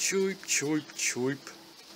Choip, choip, choip.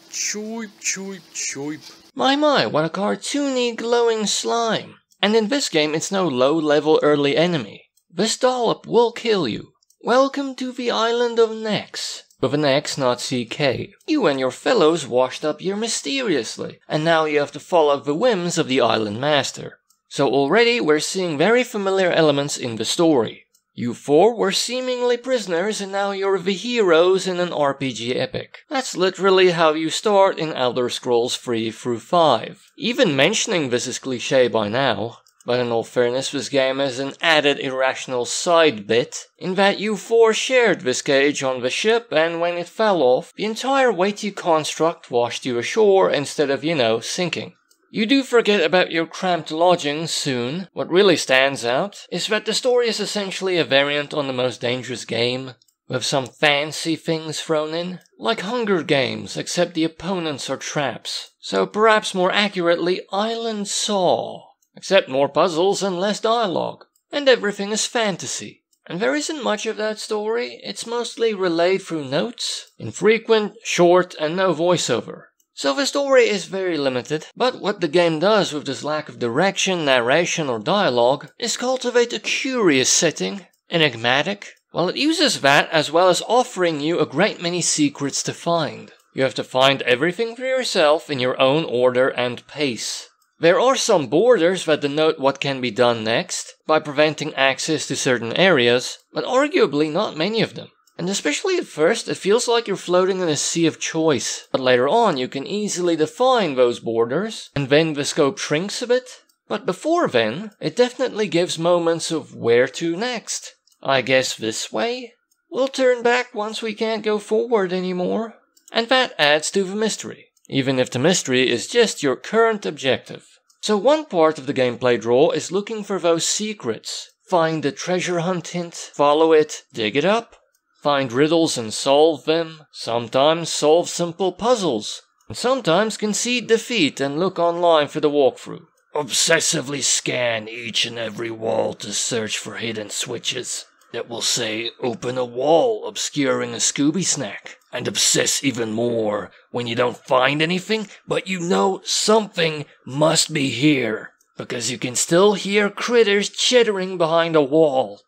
Choip, choip, choip. My, what a cartoony glowing slime. And in this game it's no low-level early enemy. This dollop will kill you. Welcome to the island of Nex. With an X, not CK. You and your fellows washed up here mysteriously, and now you have to follow the whims of the island master. So already we're seeing very familiar elements in the story. You four were seemingly prisoners and now you're the heroes in an RPG epic. That's literally how you start in Elder Scrolls 3 through 5. Even mentioning this is cliché by now. But in all fairness, this game has an added irrational side bit, in that you four shared this cage on the ship, and when it fell off, the entire weighty construct washed you ashore instead of, sinking. You do forget about your cramped lodgings soon. What really stands out is that the story is essentially a variant on the most dangerous game, with some fancy things thrown in, like Hunger Games, except the opponents are traps. So perhaps more accurately, Island Saw. Except more puzzles and less dialogue. And everything is fantasy. And there isn't much of that story, it's mostly relayed through notes, infrequent, short, and no voiceover. So the story is very limited, but what the game does with this lack of direction, narration, or dialogue is cultivate a curious setting, enigmatic, while it uses that as well as offering you a great many secrets to find. You have to find everything for yourself in your own order and pace. There are some borders that denote what can be done next, by preventing access to certain areas, but arguably not many of them. And especially at first, it feels like you're floating in a sea of choice, but later on you can easily define those borders, and then the scope shrinks a bit. But before then, it definitely gives moments of where to next. I guess this way? We'll turn back once we can't go forward anymore. And that adds to the mystery, even if the mystery is just your current objective. So one part of the gameplay draw is looking for those secrets. Find the treasure hunt hint, follow it, dig it up. Find riddles and solve them, sometimes solve simple puzzles, and sometimes concede defeat and look online for the walkthrough. Obsessively scan each and every wall to search for hidden switches that will say open a wall obscuring a Scooby snack. And obsess even more when you don't find anything, but you know something must be here, because you can still hear critters chittering behind a wall.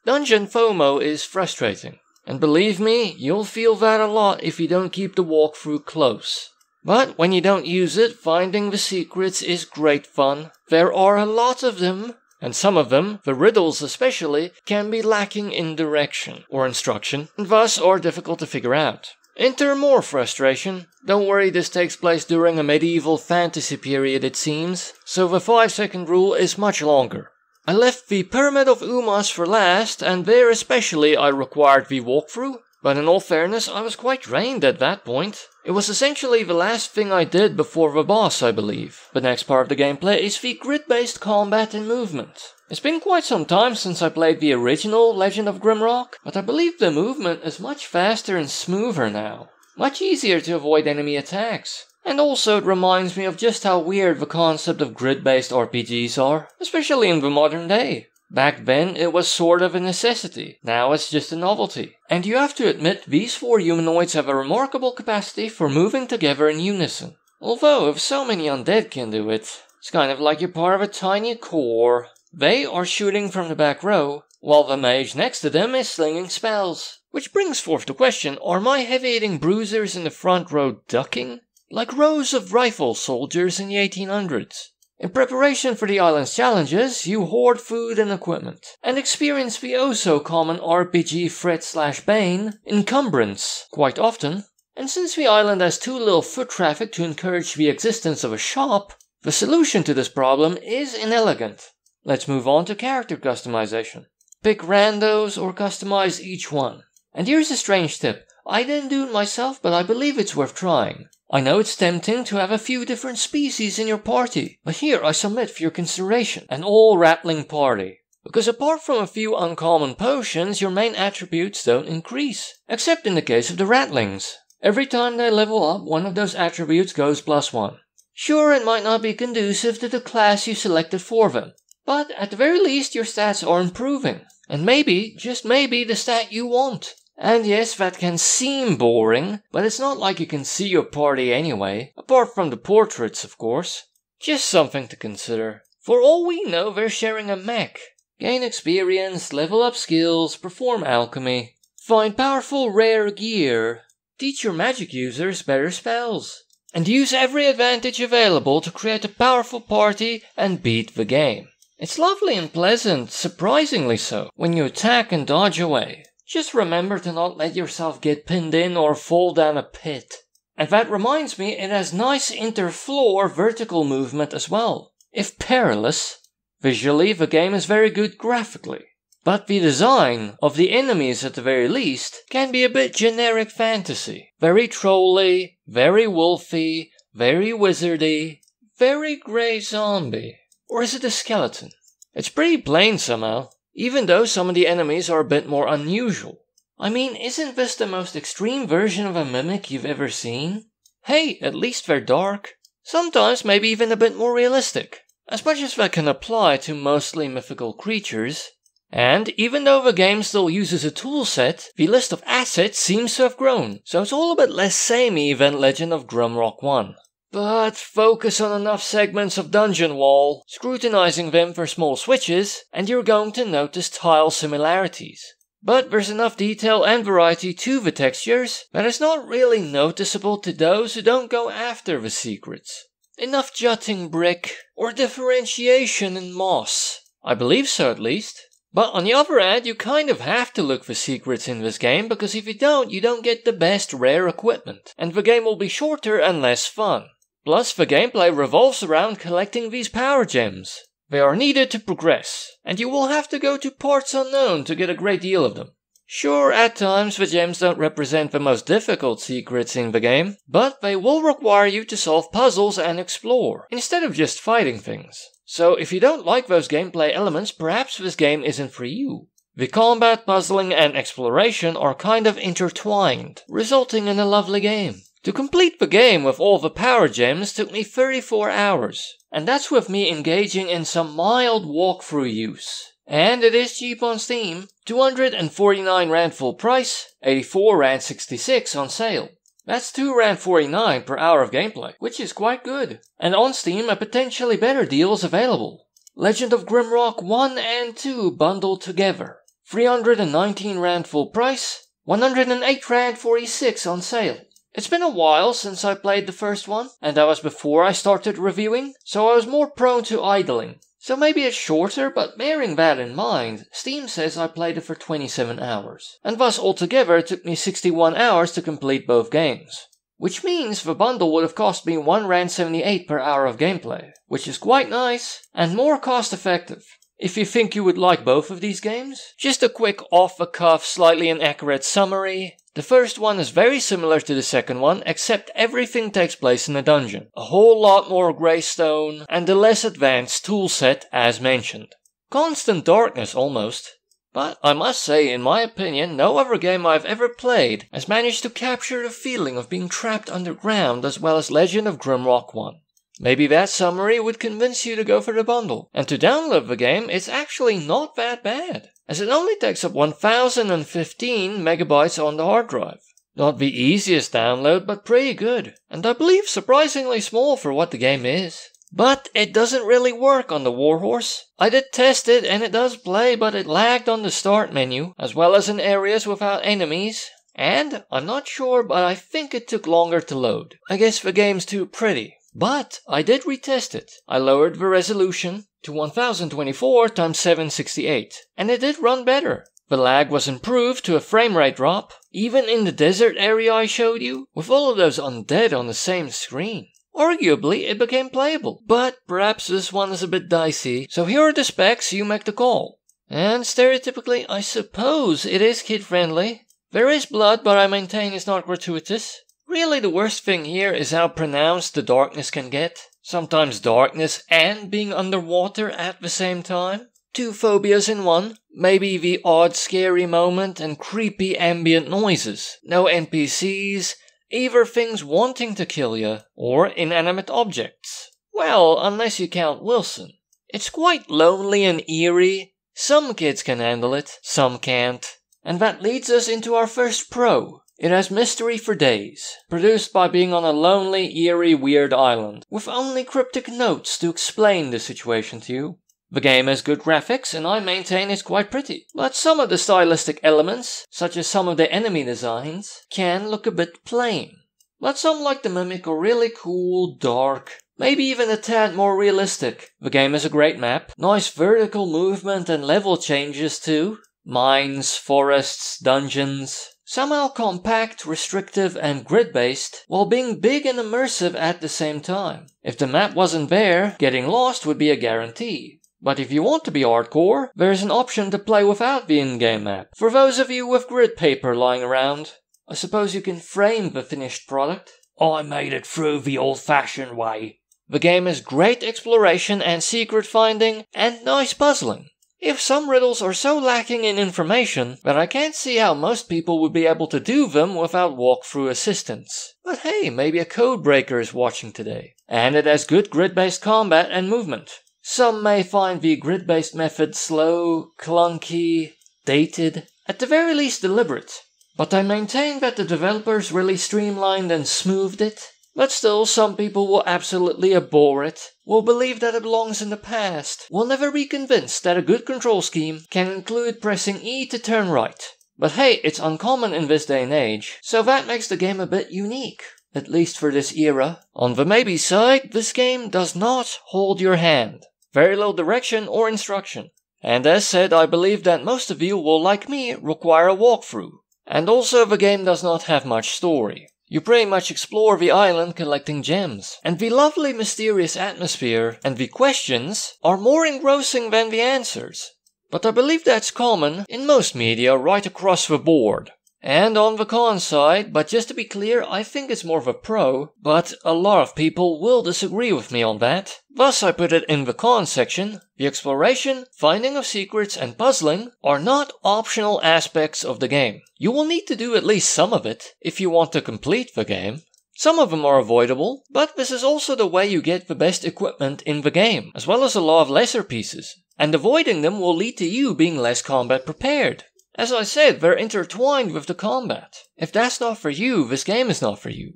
Dungeon FOMO is frustrating, and believe me, you'll feel that a lot if you don't keep the walkthrough close. But when you don't use it, finding the secrets is great fun. There are a lot of them, and some of them, the riddles especially, can be lacking in direction or instruction, and thus are difficult to figure out. Enter more frustration. Don't worry, this takes place during a medieval fantasy period it seems, so the 5-second rule is much longer. I left the Pyramid of Umas for last, and there especially I required the walkthrough, but in all fairness I was quite drained at that point. It was essentially the last thing I did before the boss, I believe. The next part of the gameplay is the grid-based combat and movement. It's been quite some time since I played the original Legend of Grimrock, but I believe the movement is much faster and smoother now. Much easier to avoid enemy attacks. And also it reminds me of just how weird the concept of grid-based RPGs are, especially in the modern day. Back then it was sort of a necessity, now it's just a novelty. And you have to admit these four humanoids have a remarkable capacity for moving together in unison. Although if so many undead can do it, it's kind of like you're part of a tiny core. They are shooting from the back row, while the mage next to them is slinging spells. Which brings forth the question, are my heavy-hitting bruisers in the front row ducking? Like rows of rifle soldiers in the 1800s. In preparation for the island's challenges, you hoard food and equipment, and experience the oh-so-common RPG threat/bane, encumbrance, quite often. And since the island has too little foot traffic to encourage the existence of a shop, the solution to this problem is inelegant. Let's move on to character customization. Pick randos or customize each one. And here's a strange tip. I didn't do it myself, but I believe it's worth trying. I know it's tempting to have a few different species in your party, but here I submit for your consideration an all-rattling party. Because apart from a few uncommon potions, your main attributes don't increase, except in the case of the rattlings. Every time they level up, one of those attributes goes +1. Sure, it might not be conducive to the class you selected for them, But at the very least your stats are improving. And maybe, just maybe, the stat you want. And yes, that can seem boring, but it's not like you can see your party anyway. Apart from the portraits, of course. Just something to consider. For all we know, they're sharing a mech. Gain experience, level up skills, perform alchemy, find powerful rare gear, teach your magic users better spells, and use every advantage available to create a powerful party and beat the game. It's lovely and pleasant, surprisingly so, when you attack and dodge away. Just remember to not let yourself get pinned in or fall down a pit. And that reminds me, it has nice inter-floor vertical movement as well. If perilous, visually the game is very good graphically. But the design of the enemies at the very least can be a bit generic fantasy. Very trolly, very wolfy, very wizardy, very grey zombie. Or is it a skeleton? It's pretty plain somehow, even though some of the enemies are a bit more unusual. I mean, isn't this the most extreme version of a mimic you've ever seen? Hey, at least they're dark. Sometimes maybe even a bit more realistic, as much as that can apply to mostly mythical creatures. And even though the game still uses a toolset, the list of assets seems to have grown, so it's all a bit less samey than Legend of Grimrock 1. But focus on enough segments of dungeon wall, scrutinizing them for small switches, and you're going to notice tile similarities. But there's enough detail and variety to the textures that it's not really noticeable to those who don't go after the secrets. Enough jutting brick or differentiation in moss. I believe so at least. But on the other hand, you kind of have to look for secrets in this game, because if you don't get the best rare equipment, and the game will be shorter and less fun. Plus, the gameplay revolves around collecting these power gems. They are needed to progress, and you will have to go to parts unknown to get a great deal of them. Sure, at times the gems don't represent the most difficult secrets in the game, but they will require you to solve puzzles and explore, instead of just fighting things. So if you don't like those gameplay elements, perhaps this game isn't for you. The combat, puzzling, and exploration are kind of intertwined, resulting in a lovely game. To complete the game with all the power gems took me 34 hours, and that's with me engaging in some mild walkthrough use. And it is cheap on Steam, 249 Rand full price, 84 Rand 66 on sale. That's 2 Rand 49 per hour of gameplay, which is quite good. And on Steam a potentially better deal is available. Legend of Grimrock 1 and 2 bundled together. 319 Rand full price, 108 Rand 46 on sale. It's been a while since I played the first one, and that was before I started reviewing, so I was more prone to idling. So maybe it's shorter, but bearing that in mind, Steam says I played it for 27 hours, and thus altogether it took me 61 hours to complete both games. Which means the bundle would have cost me 1 Rand 78 per hour of gameplay, which is quite nice, and more cost effective. If you think you would like both of these games, just a quick off-the-cuff, slightly inaccurate summary. The first one is very similar to the second one, except everything takes place in a dungeon. A whole lot more greystone, and a less advanced toolset as mentioned. Constant darkness almost. But I must say, in my opinion, no other game I've ever played has managed to capture the feeling of being trapped underground as well as Legend of Grimrock 1. Maybe that summary would convince you to go for the bundle. And to download the game, it's actually not that bad, as it only takes up 1015 megabytes on the hard drive. Not the easiest download, but pretty good, and I believe surprisingly small for what the game is. But it doesn't really work on the Warhorse. I did test it and it does play, but it lagged on the start menu, as well as in areas without enemies. And, I'm not sure, but I think it took longer to load. I guess the game's too pretty. But I did retest it. I lowered the resolution to 1024x768, and it did run better. The lag was improved to a frame rate drop, even in the desert area I showed you, with all of those undead on the same screen. Arguably, it became playable, but perhaps this one is a bit dicey, so here are the specs, you make the call. And stereotypically, I suppose it is kid-friendly. There is blood, but I maintain it's not gratuitous. Really, the worst thing here is how pronounced the darkness can get. Sometimes darkness and being underwater at the same time. 2 phobias in one. Maybe the odd scary moment and creepy ambient noises. No NPCs, either things wanting to kill you, or inanimate objects. Well, unless you count Wilson. It's quite lonely and eerie. Some kids can handle it, some can't. And that leads us into our first pro. It has mystery for days, produced by being on a lonely, eerie, weird island, with only cryptic notes to explain the situation to you. The game has good graphics, and I maintain it's quite pretty. But some of the stylistic elements, such as some of the enemy designs, can look a bit plain. But some like the Mimic are really cool, dark, maybe even a tad more realistic. The game has a great map, nice vertical movement and level changes too. Mines, forests, dungeons. Somehow compact, restrictive and grid-based, while being big and immersive at the same time. If the map wasn't there, getting lost would be a guarantee. But if you want to be hardcore, there's an option to play without the in-game map. For those of you with grid paper lying around, I suppose you can frame the finished product. I made it through the old-fashioned way. The game has great exploration and secret finding, and nice puzzling. If some riddles are so lacking in information that I can't see how most people would be able to do them without walkthrough assistance. But hey, maybe a code breaker is watching today. And it has good grid-based combat and movement. Some may find the grid-based method slow, clunky, dated, at the very least deliberate. But I maintain that the developers really streamlined and smoothed it. But still, some people will absolutely abhor it, will believe that it belongs in the past, will never be convinced that a good control scheme can include pressing E to turn right. But hey, it's uncommon in this day and age, so that makes the game a bit unique. At least for this era. On the maybe side, this game does not hold your hand. Very little direction or instruction. And as said, I believe that most of you will, like me, require a walkthrough. And also the game does not have much story. You pretty much explore the island collecting gems. And the lovely mysterious atmosphere and the questions are more engrossing than the answers. But I believe that's common in most media right across the board. And on the con side, but just to be clear, I think it's more of a pro, but a lot of people will disagree with me on that. Thus I put it in the con section. The exploration, finding of secrets and puzzling are not optional aspects of the game. You will need to do at least some of it if you want to complete the game. Some of them are avoidable, but this is also the way you get the best equipment in the game, as well as a lot of lesser pieces. And avoiding them will lead to you being less combat prepared. As I said, they're intertwined with the combat. If that's not for you, this game is not for you.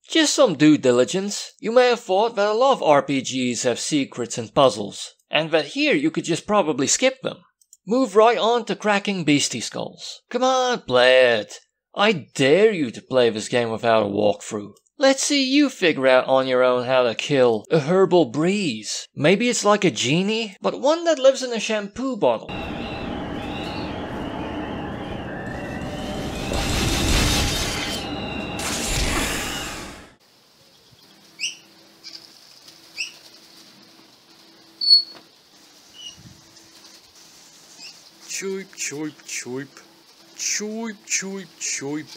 Just some due diligence. You may have thought that a lot of RPGs have secrets and puzzles, and that here you could just probably skip them. Move right on to cracking beastie skulls. Come on, play it. I dare you to play this game without a walkthrough. Let's see you figure out on your own how to kill a herbal breeze. Maybe it's like a genie, but one that lives in a shampoo bottle. Choip, choip, choip. Choip, choip, choip.